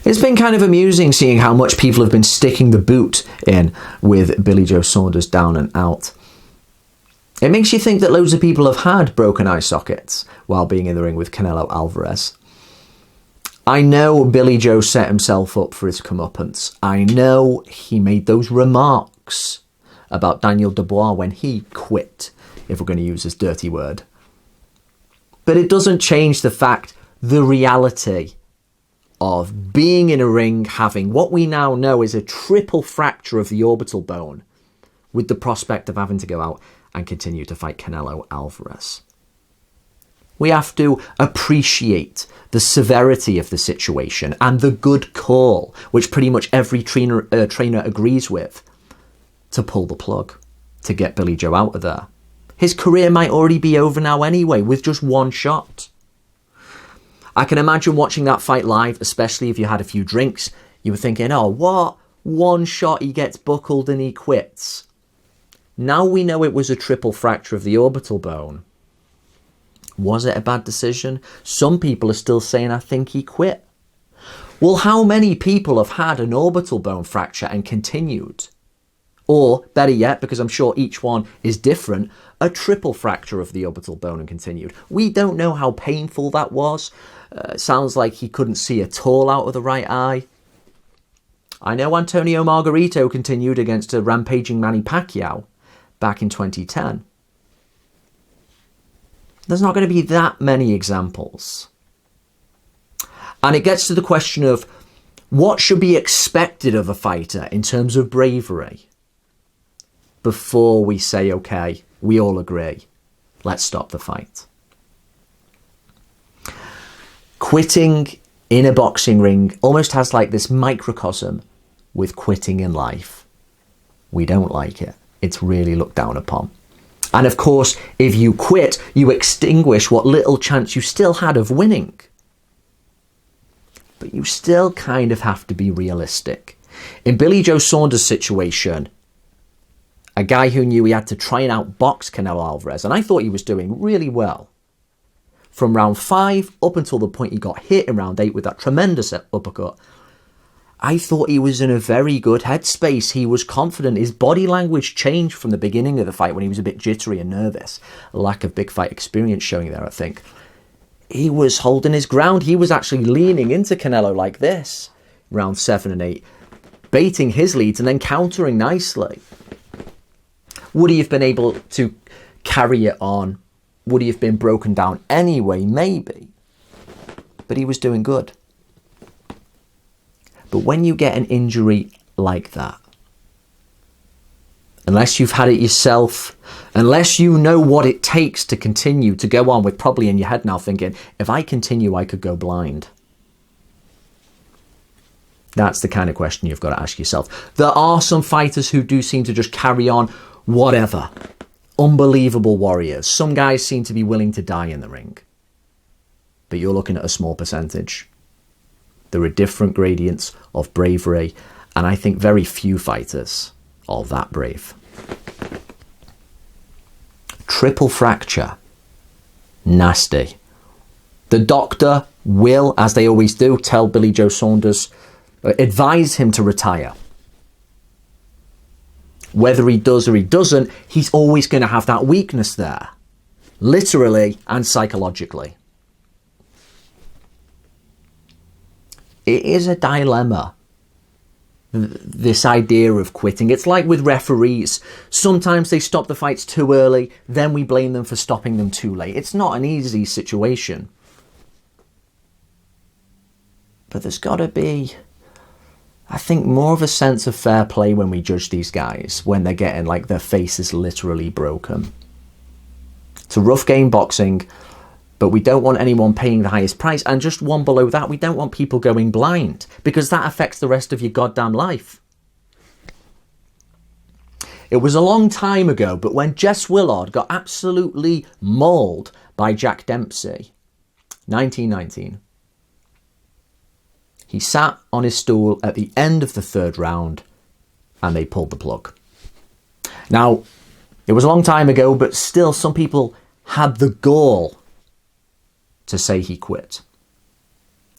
It's been kind of amusing seeing how much people have been sticking the boot in with Billy Joe Saunders down and out. It makes you think that loads of people have had broken eye sockets while being in the ring with Canelo Alvarez. I know Billy Joe set himself up for his comeuppance. I know he made those remarks about Daniel Dubois when he quit, if we're going to use this dirty word. But it doesn't change the fact, the reality of being in a ring, having what we now know is a triple fracture of the orbital bone, with the prospect of having to go out and continue to fight Canelo Alvarez. We have to appreciate the severity of the situation and the good call, which pretty much every trainer agrees with, to pull the plug, to get Billy Joe out of there. His career might already be over now anyway, with just one shot. I can imagine watching that fight live, especially if you had a few drinks. You were thinking, oh, what? One shot, he gets buckled and he quits. Now we know it was a triple fracture of the orbital bone. Was it a bad decision? Some people are still saying, I think he quit. Well, how many people have had an orbital bone fracture and continued? Or, better yet, because I'm sure each one is different, a triple fracture of the orbital bone and continued. We don't know how painful that was. Sounds like he couldn't see at all out of the right eye. I know Antonio Margarito continued against a rampaging Manny Pacquiao back in 2010. There's not going to be that many examples. And it gets to the question of what should be expected of a fighter in terms of bravery before we say, okay, we all agree, let's stop the fight. Quitting in a boxing ring almost has like this microcosm with quitting in life. We don't like it. It's really looked down upon. And of course, if you quit, you extinguish what little chance you still had of winning. But you still kind of have to be realistic. In Billy Joe Saunders' situation, a guy who knew he had to try and outbox Canelo Alvarez, and I thought he was doing really well. From round 5 up until the point he got hit in round 8 with that tremendous uppercut, I thought he was in a very good headspace. He was confident. His body language changed from the beginning of the fight when he was a bit jittery and nervous. A lack of big fight experience showing there, I think. He was holding his ground. He was actually leaning into Canelo like this, round 7 and 8, baiting his leads and then countering nicely. Would he have been able to carry it on? Would he have been broken down anyway? Maybe. But he was doing good. But when you get an injury like that, unless you've had it yourself, unless you know what it takes to continue to go on with probably in your head now thinking, if I continue, I could go blind. That's the kind of question you've got to ask yourself. There are some fighters who do seem to just carry on whatever. Unbelievable warriors. Some guys seem to be willing to die in the ring. But you're looking at a small percentage. There are different gradients of bravery, and I think very few fighters are that brave. Triple fracture. Nasty. The doctor will, as they always do, tell Billy Joe Saunders, advise him to retire. Whether he does or he doesn't, he's always going to have that weakness there. Literally and psychologically. It is a dilemma, this idea of quitting. It's like with referees. Sometimes they stop the fights too early, then we blame them for stopping them too late. It's not an easy situation. But there's got to be, I think, more of a sense of fair play when we judge these guys, when they're getting like their faces literally broken. It's a rough game, boxing, but we don't want anyone paying the highest price. And just one below that, we don't want people going blind, because that affects the rest of your goddamn life. It was a long time ago, but when Jess Willard got absolutely mauled by Jack Dempsey, 1919, he sat on his stool at the end of the 3rd round and they pulled the plug. Now, it was a long time ago, but still some people had the gall to say he quit.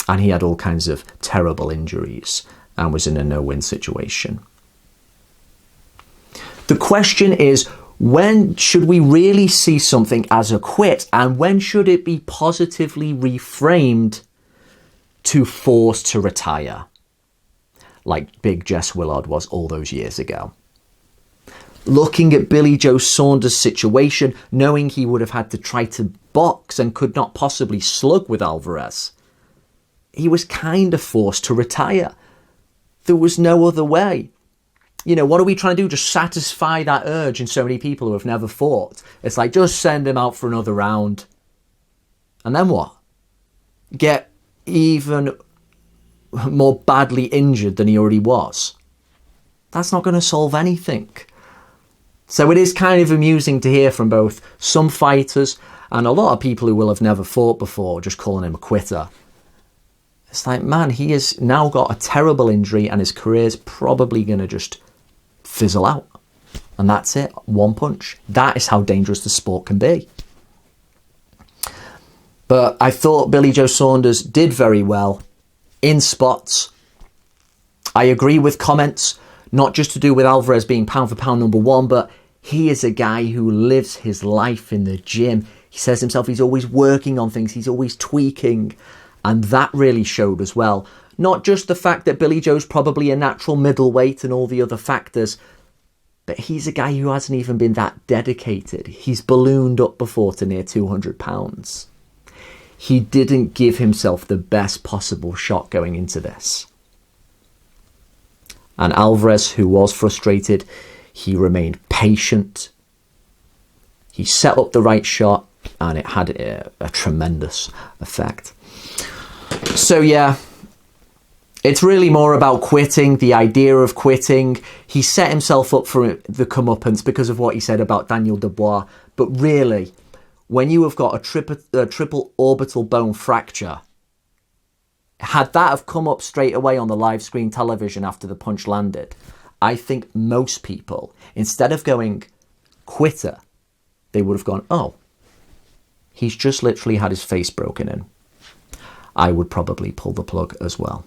And he had all kinds of terrible injuries and was in a no-win situation. The question is, when should we really see something as a quit, and when should it be positively reframed to force to retire, like Big Jess Willard was all those years ago? Looking at Billy Joe Saunders' situation, knowing he would have had to try to box and could not possibly slug with Alvarez, he was kind of forced to retire. There was no other way. You know, what are we trying to do? Just satisfy that urge in so many people who have never fought. It's like, just send him out for another round. And then what? Get even more badly injured than he already was. That's not going to solve anything. So it is kind of amusing to hear from both some fighters and a lot of people who will have never fought before just calling him a quitter. It's like, man, he has now got a terrible injury and his career's probably going to just fizzle out. And that's it. One punch. That is how dangerous the sport can be. But I thought Billy Joe Saunders did very well in spots. I agree with comments, not just to do with Alvarez being pound for pound number one, but he is a guy who lives his life in the gym. He says himself he's always working on things. He's always tweaking. And that really showed as well. Not just the fact that Billy Joe's probably a natural middleweight and all the other factors, but he's a guy who hasn't even been that dedicated. He's ballooned up before to near 200 pounds. He didn't give himself the best possible shot going into this. And Alvarez, who was frustrated, he remained patient. He set up the right shot and it had a tremendous effect. So yeah, it's really more about quitting, the idea of quitting. He set himself up for the comeuppance because of what he said about Daniel Dubois. But really, when you have got a triple orbital bone fracture, had that have come up straight away on the live screen television after the punch landed, I think most people, instead of going quitter, they would have gone, oh, he's just literally had his face broken in. I would probably pull the plug as well.